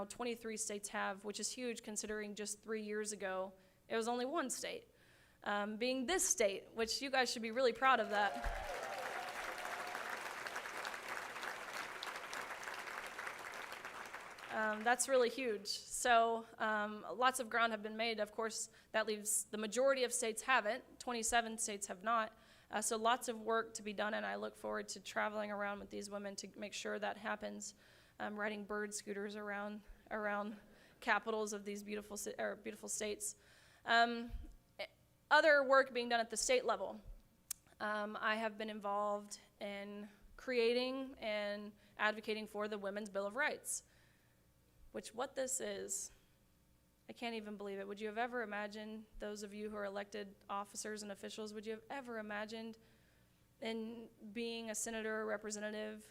23 states have, which is huge considering just 3 years ago it was only one state. Being this state, which you guys should be really proud of that. That's really huge. So lots of ground have been made. Of course, that leaves the majority of states haven't. 27 states have not. So lots of work to be done, and I look forward to traveling around with these women to make sure that happens. Riding bird scooters around capitals of these beautiful states. Other work being done at the state level. I have been involved in creating and advocating for the Women's Bill of Rights, which what this is, I can't even believe it. Would you have ever imagined, those of you who are elected officers and officials, would you have ever imagined in being a senator or representative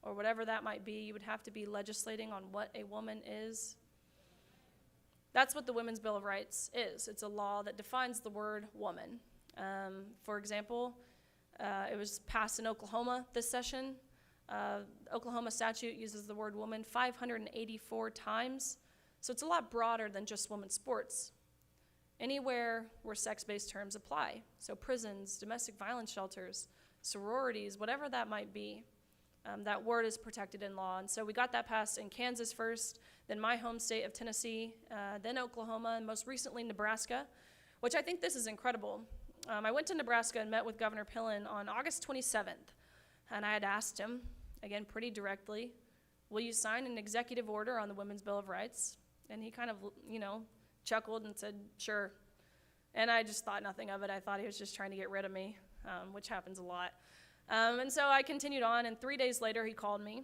or whatever that might be, you would have to be legislating on what a woman is? That's what the Women's Bill of Rights is. It's a law that defines the word woman. For example, it was passed in Oklahoma this session. Oklahoma statute uses the word woman 584 times. So it's a lot broader than just women's sports. Anywhere where sex-based terms apply. So prisons, domestic violence shelters, sororities, whatever that might be. That word is protected in law. And so we got that passed in Kansas first, then my home state of Tennessee, then Oklahoma, and most recently Nebraska, which I think this is incredible. I went to Nebraska and met with Governor Pillen on August 27th, and I had asked him, again pretty directly, will you sign an executive order on the Women's Bill of Rights? And he kind of, chuckled and said, sure. And I just thought nothing of it. I thought he was just trying to get rid of me, which happens a lot. And so I continued on, and 3 days later he called me.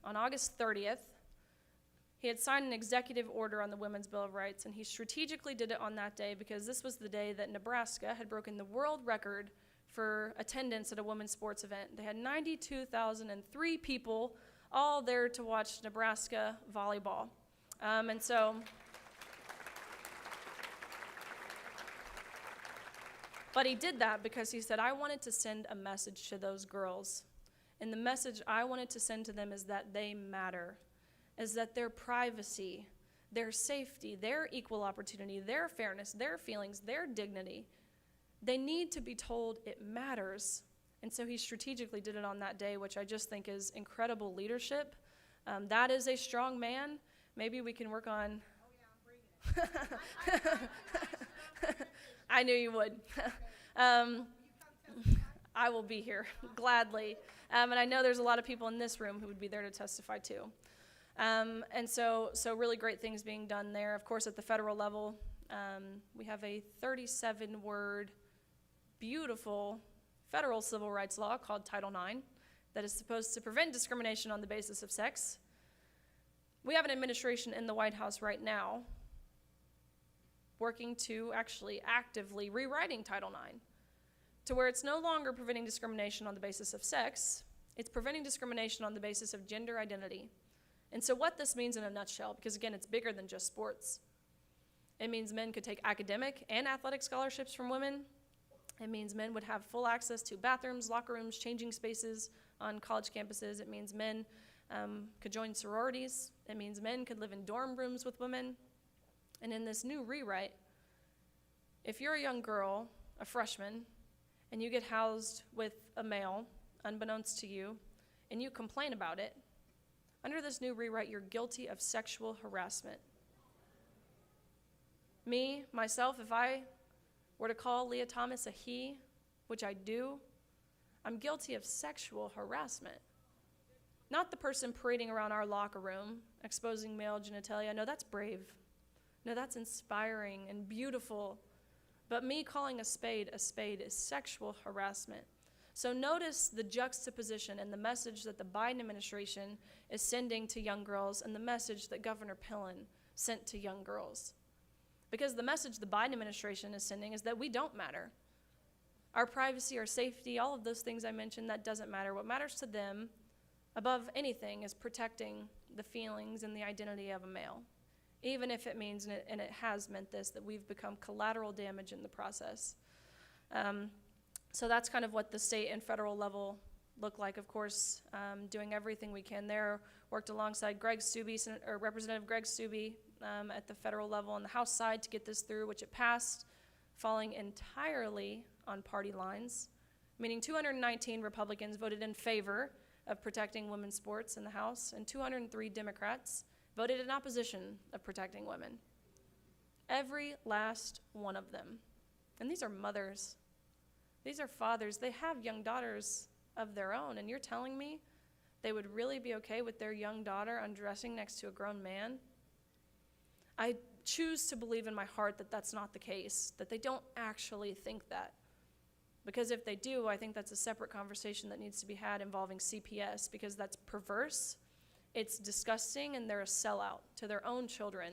On August 30th, he had signed an executive order on the Women's Bill of Rights, and he strategically did it on that day because this was the day that Nebraska had broken the world record for attendance at a women's sports event. They had 92,003 people all there to watch Nebraska volleyball. And so, but he did that because he said, I wanted to send a message to those girls. And the message I wanted to send to them is that they matter, is that their privacy, their safety, their equal opportunity, their fairness, their feelings, their dignity, they need to be told it matters. And so he strategically did it on that day, which I just think is incredible leadership. That is a strong man. Maybe we can work on... Oh, yeah, I'm bringing it. I knew you would. I will be here, gladly. And I know there's a lot of people in this room who would be there to testify too. And so really great things being done there. Of course, at the federal level, we have a 37-word, beautiful federal civil rights law called Title IX that is supposed to prevent discrimination on the basis of sex. We have an administration in the White House right now working to actually actively rewriting Title IX to where it's no longer preventing discrimination on the basis of sex, it's preventing discrimination on the basis of gender identity. And so what this means in a nutshell, because again, it's bigger than just sports. It means men could take academic and athletic scholarships from women. It means men would have full access to bathrooms, locker rooms, changing spaces on college campuses. It means men could join sororities. It means men could live in dorm rooms with women. And in this new rewrite, if you're a young girl, a freshman, and you get housed with a male, unbeknownst to you, and you complain about it, under this new rewrite, you're guilty of sexual harassment. Me, myself, if I were to call Leah Thomas a he, which I do, I'm guilty of sexual harassment. Not the person parading around our locker room, exposing male genitalia. No, that's brave. No, that's inspiring and beautiful. But me calling a spade is sexual harassment. So notice the juxtaposition and the message that the Biden administration is sending to young girls and the message that Governor Pillen sent to young girls. Because the message the Biden administration is sending is that we don't matter. Our privacy, our safety, all of those things I mentioned, that doesn't matter. What matters to them, above anything, is protecting the feelings and the identity of a male. Even if it means, and it has meant this, that we've become collateral damage in the process. So that's kind of what the state and federal level look like, of course, doing everything we can there. Worked alongside Representative Greg Stube at the federal level on the House side to get this through, which it passed, falling entirely on party lines, meaning 219 Republicans voted in favor of protecting women's sports in the House, and 203 Democrats voted in opposition of protecting women. Every last one of them. And these are mothers. These are fathers. They have young daughters of their own, and you're telling me they would really be okay with their young daughter undressing next to a grown man? I choose to believe in my heart that that's not the case, that they don't actually think that. Because if they do, I think that's a separate conversation that needs to be had involving CPS, because that's perverse, it's disgusting, and they're a sellout to their own children.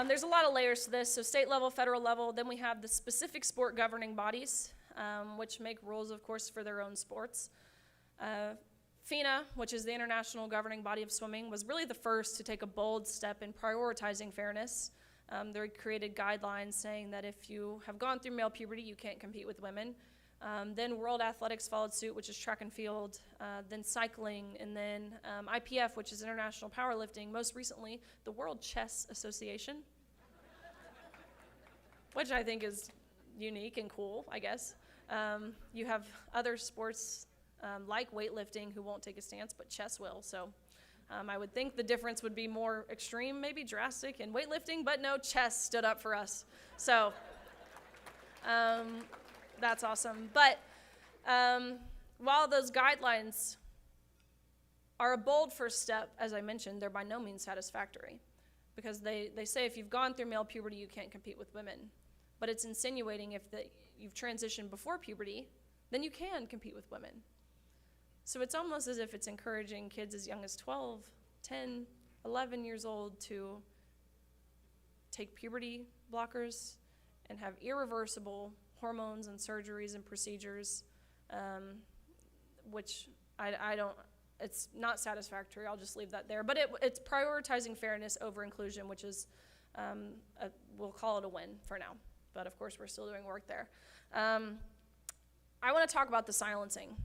There's a lot of layers to this, so state level, federal level, then we have the specific sport governing bodies, which make rules, of course, for their own sports. FINA, which is the International Governing Body of Swimming, was really the first to take a bold step in prioritizing fairness. They created guidelines saying that if you have gone through male puberty, you can't compete with women. Then World Athletics followed suit, which is track and field, then cycling, and then IPF, which is International Powerlifting, most recently the World Chess Association, which I think is unique and cool, I guess. You have other sports like weightlifting who won't take a stance, but chess will, so I would think the difference would be more extreme, maybe drastic in weightlifting, but no, chess stood up for us. So that's awesome. But while those guidelines are a bold first step, as I mentioned, they're by no means satisfactory, because they say if you've gone through male puberty, you can't compete with women. But it's insinuating if you've transitioned before puberty, then you can compete with women. So it's almost as if it's encouraging kids as young as 12, 10, 11 years old to take puberty blockers and have irreversible hormones and surgeries and procedures, which I don't, it's not satisfactory. I'll just leave that there. But it's prioritizing fairness over inclusion, which is, we'll call it a win for now. But of course, we're still doing work there. I want to talk about the silencing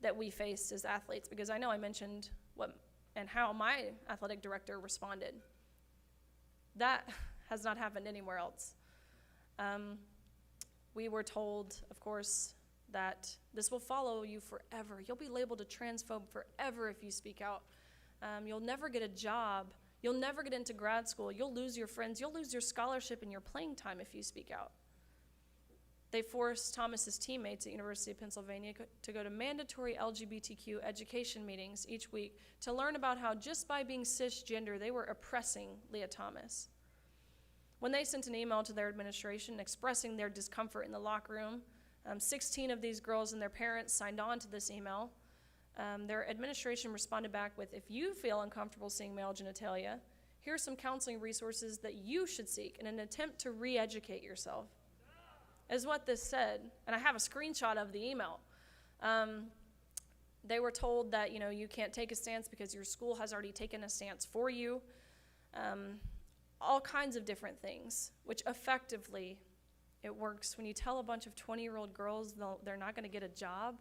that we faced as athletes, because I know I mentioned what and how my athletic director responded. That has not happened anywhere else. We were told, of course, that this will follow you forever. You'll be labeled a transphobe forever if you speak out. You'll never get a job. You'll never get into grad school. You'll lose your friends. You'll lose your scholarship and your playing time if you speak out. They forced Thomas's teammates at University of Pennsylvania to go to mandatory LGBTQ education meetings each week to learn about how just by being cisgender, they were oppressing Leah Thomas. When they sent an email to their administration expressing their discomfort in the locker room, 16 of these girls and their parents signed on to this email. Their administration responded back with, if you feel uncomfortable seeing male genitalia, here are some counseling resources that you should seek in an attempt to re-educate yourself, is what this said. And I have a screenshot of the email. They were told that, you can't take a stance because your school has already taken a stance for you. All kinds of different things, which effectively, it works. When you tell a bunch of 20-year-old girls they're not going to get a job,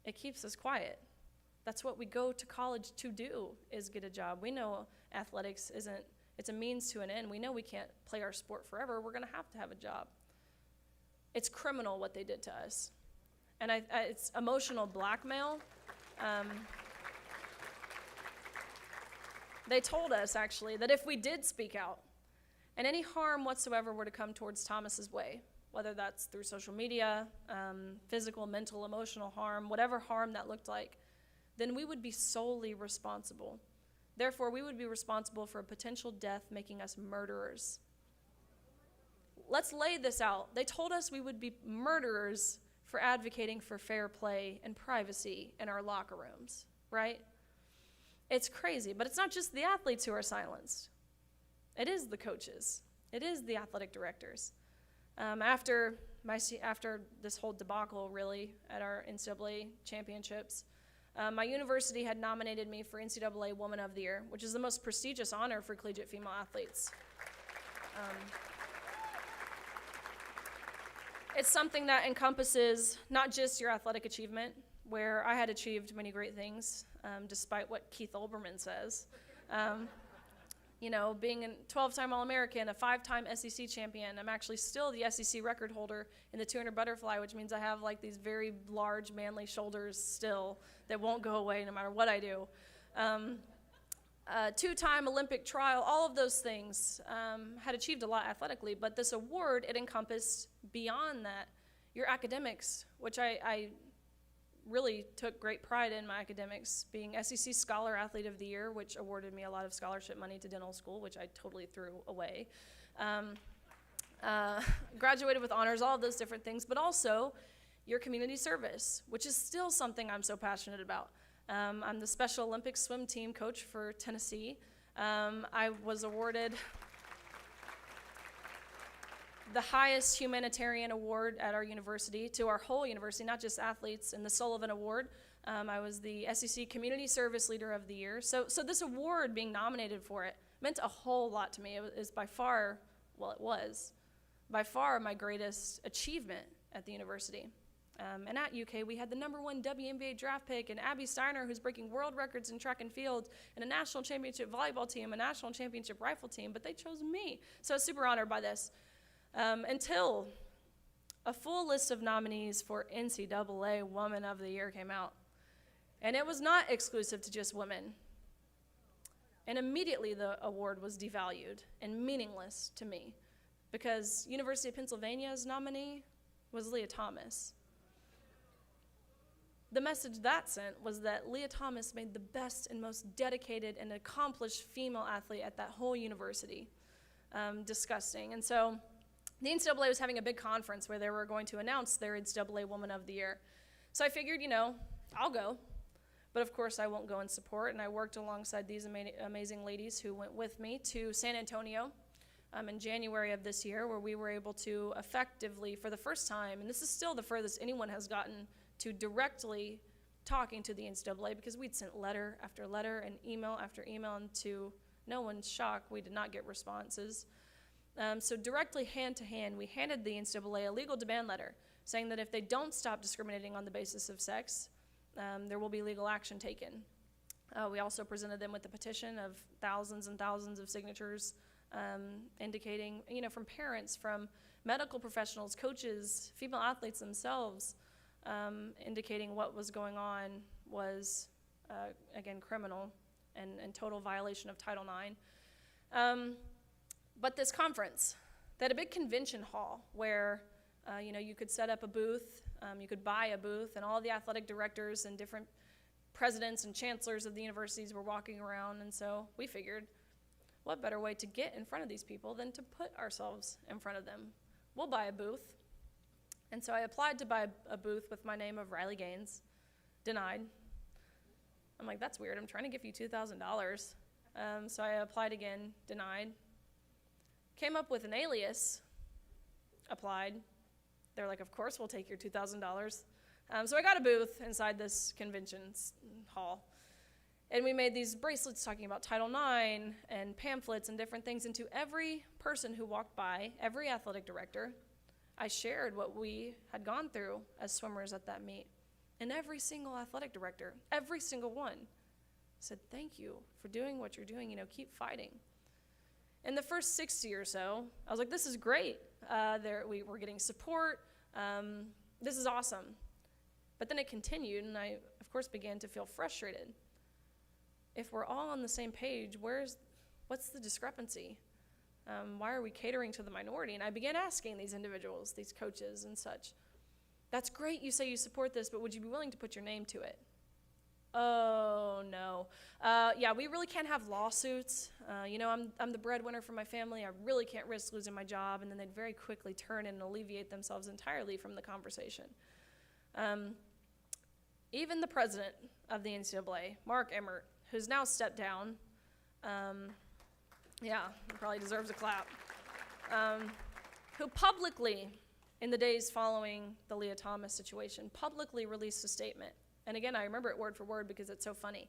it keeps us quiet. That's what we go to college to do, is get a job. We know athletics it's a means to an end. We know we can't play our sport forever. We're going to have a job. It's criminal what they did to us. And it's emotional blackmail. They told us, actually, that if we did speak out, and any harm whatsoever were to come towards Thomas's way, whether that's through social media, physical, mental, emotional harm, whatever harm that looked like, then we would be solely responsible. Therefore, we would be responsible for a potential death, making us murderers. Let's lay this out. They told us we would be murderers for advocating for fair play and privacy in our locker rooms, right? It's crazy, but it's not just the athletes who are silenced. It is the coaches. It is the athletic directors. After this whole debacle, really, at our NCAA championships, my university had nominated me for NCAA Woman of the Year, which is the most prestigious honor for collegiate female athletes. It's something that encompasses not just your athletic achievement, where I had achieved many great things, despite what Keith Olbermann says. Being a 12-time All-American, a 5-time SEC champion. I'm actually still the SEC record holder in the 200 butterfly, which means I have like these very large, manly shoulders still that won't go away no matter what I do. 2-time Olympic trial, all of those things, had achieved a lot athletically, but this award, it encompassed beyond that your academics, which I really took great pride in my academics, being SEC Scholar Athlete of the Year, which awarded me a lot of scholarship money to dental school, which I totally threw away. Graduated with honors, all of those different things, but also your community service, which is still something I'm so passionate about. I'm the Special Olympics swim team coach for Tennessee. I was awarded the highest humanitarian award at our university, to our whole university, not just athletes, in the Sullivan Award. I was the SEC Community Service Leader of the Year. So this award, being nominated for it, meant a whole lot to me. It was by far my greatest achievement at the university. And at UK, we had the #1 WNBA draft pick, and Abby Steiner, who's breaking world records in track and field, and a national championship volleyball team, a national championship rifle team, but they chose me. So I was super honored by this. Until a full list of nominees for NCAA Woman of the Year came out. And it was not exclusive to just women. And immediately the award was devalued and meaningless to me, because University of Pennsylvania's nominee was Leah Thomas. The message that sent was that Leah Thomas made the best and most dedicated and accomplished female athlete at that whole university. Disgusting. And so the NCAA was having a big conference where they were going to announce their NCAA Woman of the Year. So I figured, I'll go. But of course I won't go in support, and I worked alongside these amazing ladies who went with me to San Antonio in January of this year, where we were able to effectively, for the first time, and this is still the furthest anyone has gotten to directly talking to the NCAA, because we'd sent letter after letter and email after email, and to no one's shock, we did not get responses. So directly hand to hand, we handed the NCAA a legal demand letter saying that if they don't stop discriminating on the basis of sex, there will be legal action taken. We also presented them with a petition of thousands and thousands of signatures indicating, from parents, from medical professionals, coaches, female athletes themselves, indicating what was going on was, again, criminal and total violation of Title IX. But this conference, they had a big convention hall where, you could set up a booth, you could buy a booth, and all the athletic directors and different presidents and chancellors of the universities were walking around. And so we figured, what better way to get in front of these people than to put ourselves in front of them? We'll buy a booth. And so I applied to buy a booth with my name of Riley Gaines. Denied. I'm like, that's weird. I'm trying to give you $2,000. So I applied again. Denied. Came up with an alias. Applied. They're like, of course we'll take your $2,000. So I got a booth inside this convention hall. And we made these bracelets talking about Title IX and pamphlets and different things. And to every person who walked by, every athletic director, I shared what we had gone through as swimmers at that meet. And every single athletic director, every single one, said, thank you for doing what you're doing, keep fighting. In the first 60 or so, I was like, this is great. We were getting support. This is awesome. But then it continued, and I, of course, began to feel frustrated. If we're all on the same page, what's the discrepancy? Why are we catering to the minority? And I began asking these individuals, these coaches and such, that's great you say you support this, but would you be willing to put your name to it? Oh, no. Yeah, we really can't have lawsuits. I'm the breadwinner for my family. I really can't risk losing my job. And then they'd very quickly turn and alleviate themselves entirely from the conversation. Even the president of the NCAA, Mark Emmert, who's now stepped down, he probably deserves a clap, who publicly, in the days following the Leah Thomas situation, publicly released a statement. And again, I remember it word for word because it's so funny.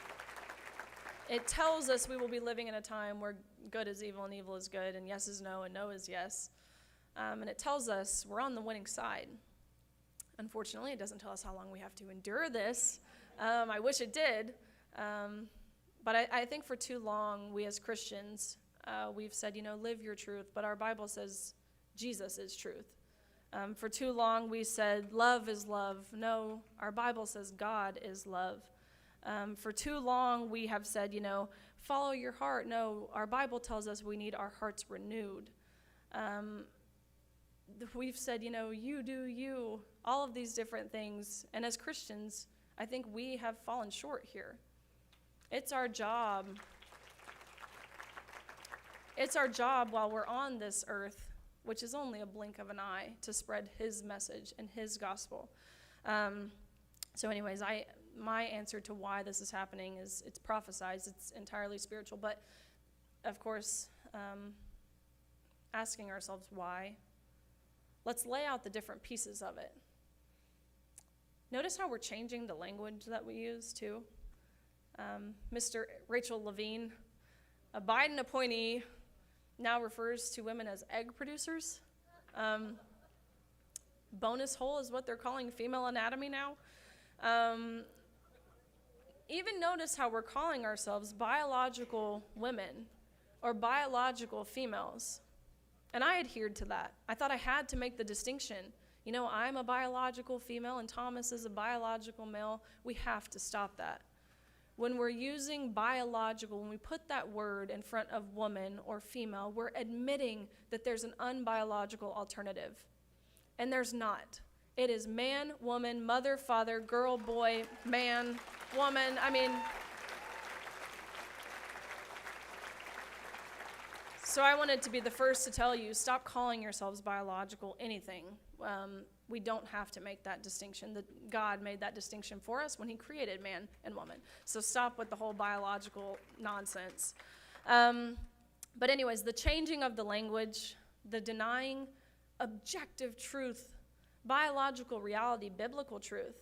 It tells us we will be living in a time where good is evil and evil is good, and yes is no and no is yes. And it tells us we're on the winning side. Unfortunately, it doesn't tell us how long we have to endure this. I wish it did. But I think for too long, we as Christians, we've said, live your truth. But our Bible says Jesus is truth. For too long, we said love is love. No, our Bible says God is love. For too long, we have said, follow your heart. No, our Bible tells us we need our hearts renewed. We've said, you do you, all of these different things. And as Christians, I think we have fallen short here. It's our job. It's our job while we're on this earth, which is only a blink of an eye, to spread his message and his gospel. So anyways, my answer to why this is happening is it's prophesized. It's entirely spiritual. But, of course, asking ourselves why. Let's lay out the different pieces of it. Notice how we're changing the language that we use, too. Mr. Rachel Levine, a Biden appointee, now refers to women as egg producers. Bonus hole is what they're calling female anatomy now. Even notice how we're calling ourselves biological women or biological females. And I adhered to that. I thought I had to make the distinction. I'm a biological female and Thomas is a biological male. We have to stop that. When we're using biological, when we put that word in front of woman or female, we're admitting that there's an unbiological alternative. And there's not. It is man, woman, mother, father, girl, boy, man, woman. So I wanted to be the first to tell you, stop calling yourselves biological anything. We don't have to make that distinction. God made that distinction for us when he created man and woman. So stop with the whole biological nonsense. But anyways, the changing of the language, the denying objective truth, biological reality, biblical truth,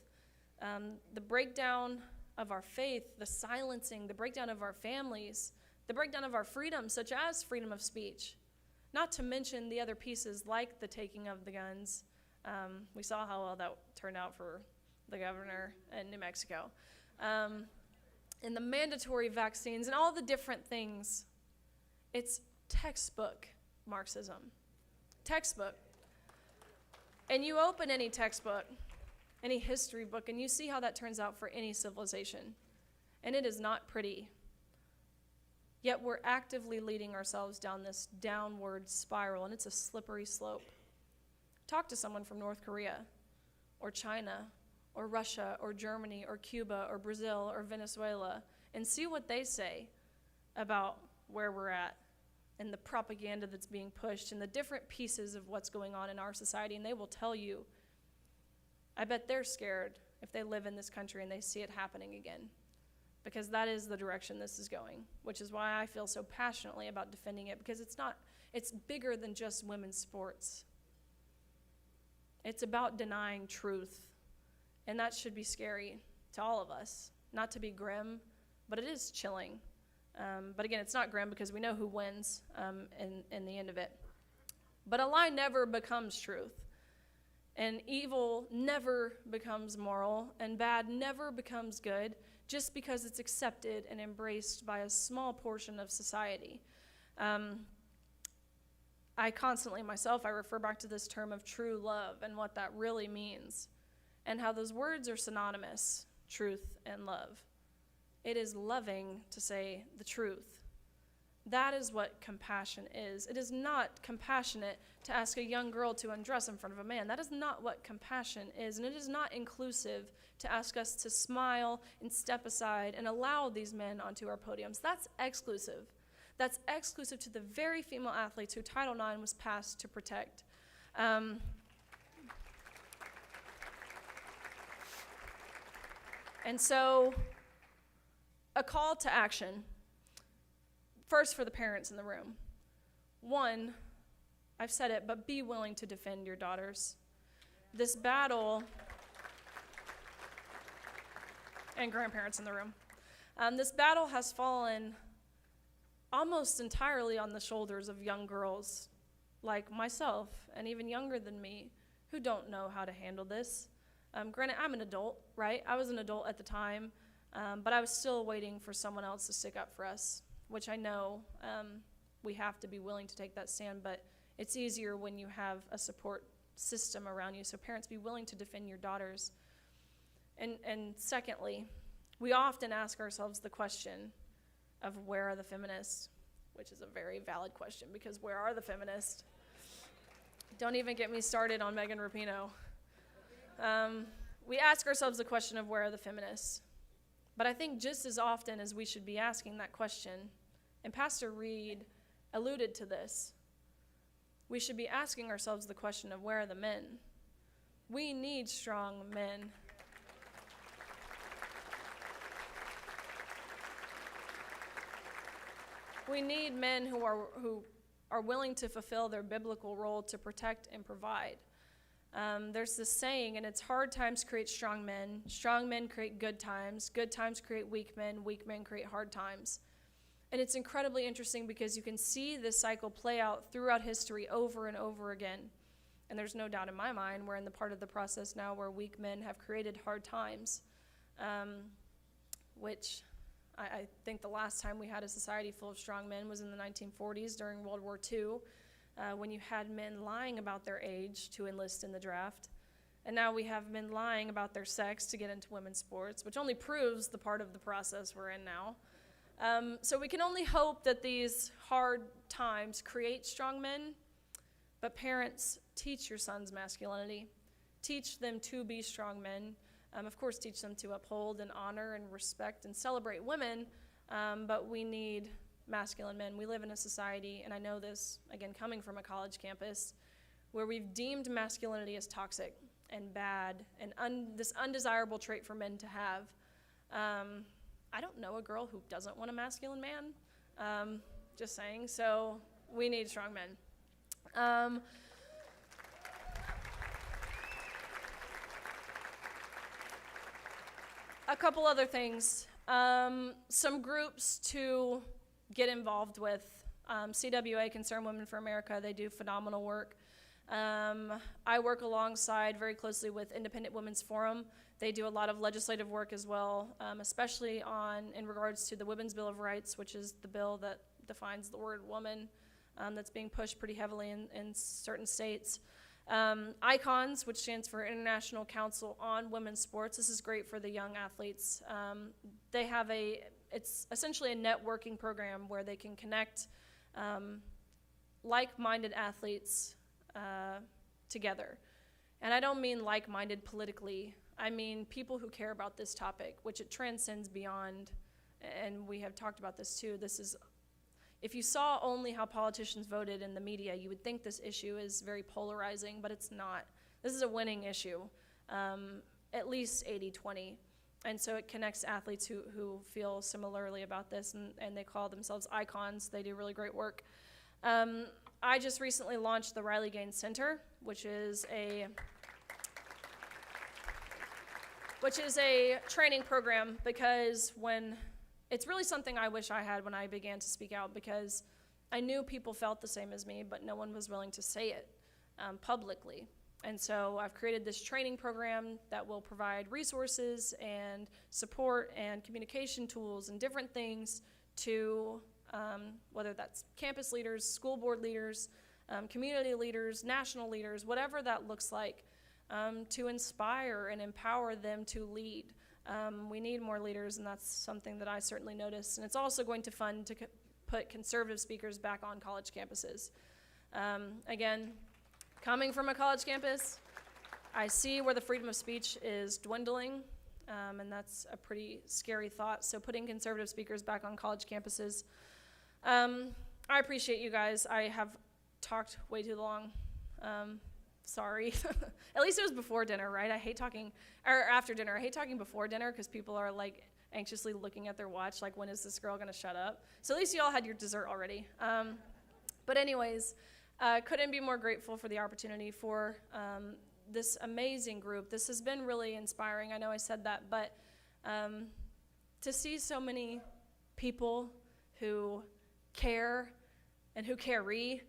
the breakdown of our faith, the silencing, the breakdown of our families, the breakdown of our freedoms, such as freedom of speech, not to mention the other pieces like the taking of the guns. We saw how well that turned out for the governor in New Mexico. And the mandatory vaccines and all the different things. It's textbook Marxism. Textbook. And you open any textbook, any history book, and you see how that turns out for any civilization. And it is not pretty. Yet we're actively leading ourselves down this downward spiral, and it's a slippery slope. Talk to someone from North Korea, or China, or Russia, or Germany, or Cuba, or Brazil, or Venezuela, and see what they say about where we're at and the propaganda that's being pushed and the different pieces of what's going on in our society, and they will tell you, I bet they're scared if they live in this country and they see it happening again. Because that is the direction this is going, which is why I feel so passionately about defending it, because it's bigger than just women's sports. It's about denying truth, and that should be scary to all of us. Not to be grim, but it is chilling. But again, it's not grim because we know who wins in the end of it. But a lie never becomes truth, and evil never becomes moral, and bad never becomes good, just because it's accepted and embraced by a small portion of society. I constantly myself, I refer back to this term of true love and what that really means, and how those words are synonymous, truth and love. It is loving to say the truth. That is what compassion is. It is not compassionate to ask a young girl to undress in front of a man. That is not what compassion is, and it is not inclusive to ask us to smile and step aside and allow these men onto our podiums. That's exclusive. That's exclusive to the very female athletes who Title IX was passed to protect. And so, a call to action. First, for the parents in the room. One, I've said it, but be willing to defend your daughters. This battle, and grandparents in the room. This battle has fallen almost entirely on the shoulders of young girls like myself and even younger than me who don't know how to handle this. Granted, I'm an adult, right? I was an adult at the time, but I was still waiting for someone else to stick up for us, which I know we have to be willing to take that stand, but it's easier when you have a support system around you. So parents, be willing to defend your daughters. And secondly, we often ask ourselves the question of where are the feminists, which is a very valid question, because where are the feminists? Don't even get me started on Megan Rapinoe. We ask ourselves the question of where are the feminists? But I think just as often as we should be asking that question, and Pastor Reed alluded to this, we should be asking ourselves the question of where are the men? We need strong men. We need men who are willing to fulfill their biblical role to protect and provide. There's this saying, and it's hard times create strong men create good times create weak men create hard times. And it's incredibly interesting because you can see this cycle play out throughout history over and over again. And there's no doubt in my mind we're in the part of the process now where weak men have created hard times, which I think the last time we had a society full of strong men was in the 1940s during World War II, when you had men lying about their age to enlist in the draft. And now we have men lying about their sex to get into women's sports, which only proves the part of the process we're in now. So we can only hope that these hard times create strong men. But parents, teach your sons masculinity. Teach them to be strong men. Of course, teach them to uphold and honor and respect and celebrate women, but we need masculine men. We live in a society, and I know this, again, coming from a college campus, where we've deemed masculinity as toxic and bad and this undesirable trait for men to have. I don't know a girl who doesn't want a masculine man, just saying. So we need strong men. A couple other things. Some groups to get involved with. CWA, Concerned Women for America, they do phenomenal work. I work alongside very closely with Independent Women's Forum. They do a lot of legislative work as well, especially in regards to the Women's Bill of Rights, which is the bill that defines the word woman, that's being pushed pretty heavily in certain states. ICONS, which stands for International Council on Women's Sports. This is great for the young athletes. They have it's essentially a networking program where they can connect like-minded athletes together. And I don't mean like-minded politically. I mean people who care about this topic, which it transcends beyond, and we have talked about this too. If you saw only how politicians voted in the media, you would think this issue is very polarizing, but it's not. This is a winning issue, at least 80-20. And so it connects athletes who feel similarly about this, and they call themselves ICONS. They do really great work. I just recently launched the Riley Gaines Center, which is a training program, because it's really something I wish I had when I began to speak out, because I knew people felt the same as me, but no one was willing to say it publicly. And so I've created this training program that will provide resources and support and communication tools and different things to whether that's campus leaders, school board leaders, community leaders, national leaders, whatever that looks like, to inspire and empower them to lead. We need more leaders, and that's something that I certainly noticed. And it's also going to fund to put conservative speakers back on college campuses. Again, coming from a college campus, I see where the freedom of speech is dwindling, and that's a pretty scary thought. So putting conservative speakers back on college campuses. I appreciate you guys. I have talked way too long. Sorry. At least it was before dinner, right? I hate talking, or after dinner. I hate talking before dinner because people are like anxiously looking at their watch, like, when is this girl gonna shut up? So at least you all had your dessert already. But anyways, couldn't be more grateful for the opportunity for this amazing group. This has been really inspiring. I know I said that, but to see so many people who care and who carry.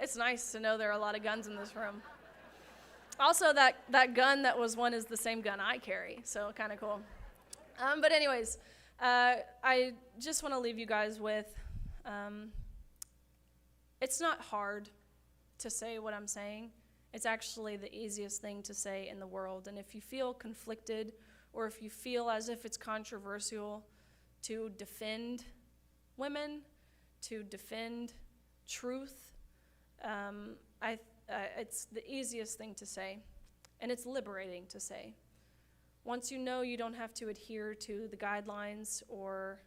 It's nice to know there are a lot of guns in this room. Also, that gun that was won is the same gun I carry, so kind of cool. But anyways, I just want to leave you guys with, it's not hard to say what I'm saying. It's actually the easiest thing to say in the world. And if you feel conflicted, or if you feel as if it's controversial to defend women, to defend truth, it's the easiest thing to say, and it's liberating to say. Once you know you don't have to adhere to the guidelines or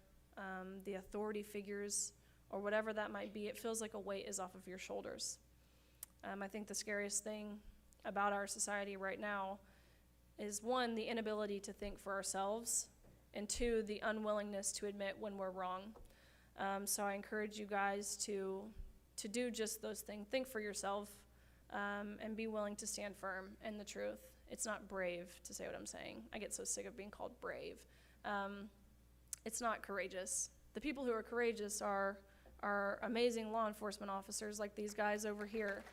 the authority figures or whatever that might be, it feels like a weight is off of your shoulders. I think the scariest thing about our society right now is, one, the inability to think for ourselves, and two, the unwillingness to admit when we're wrong. So I encourage you guys to do just those things. Think for yourself, and be willing to stand firm in the truth. It's not brave to say what I'm saying. I get so sick of being called brave. It's not courageous. The people who are courageous are amazing law enforcement officers like these guys over here.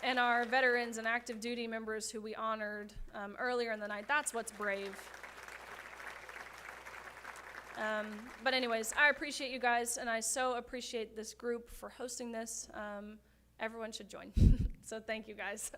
And our veterans and active duty members who we honored earlier in the night. That's what's brave. But anyways, I appreciate you guys, and I so appreciate this group for hosting this. Everyone should join. So thank you guys.